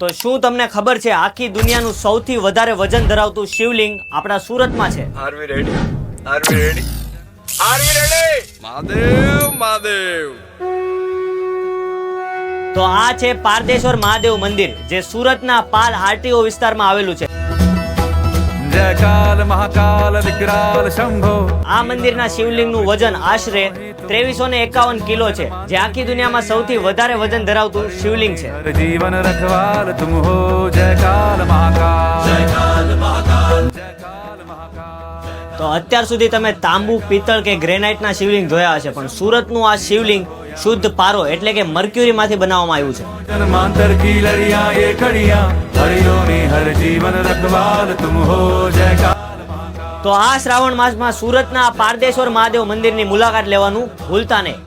તો શું તમને ખબર છે આખી દુનિયાનું સૌથી વધારે વજન ધરાવતું શિવલિંગ આપણા સુરતમાં છે? Are we ready? Are we ready? Are we ready? Mahadev Mahadev. તો આ છે પારદેશ્વર મહાદેવ મંદિર, જે સુરતના પાલ આરટીઓ વિસ્તારમાં આવેલું છે. જય કાલ મહાકાલ વિકરાલ શંભો. આ મંદિરના શિવલિંગનું વજન આશરે 2351 કિલો છે, જે આખી દુનિયામાં સૌથી વધારે વજન ધરાવતું શિવલિંગ છે. જીવન રખવાલ તુમ હો. જય કાલ મહાકાલ. જય કાલ મહાકાલ. જય કાલ મહાકાલ. તો અત્યાર સુધી તમે તાંબુ, પિત્તળ કે ગ્રેનાઇટના શિવલિંગ જોયા હશે, પણ સુરતનું આ શિવલિંગ શુદ્ધ પારો એટલે કે મર્ક્યુરીમાંથી બનાવવામાં આવ્યું છે. જન્માંતર કી લડિયા એ ખડિયા, હરિયોની હર જીવન રખવાલ તુમ હો. જય કાલ. તો આ શ્રાવણ માસમાં સુરતના પારદેશ્વર મહાદેવ મંદિરની મુલાકાત લેવાનું ભૂલતા નહીં.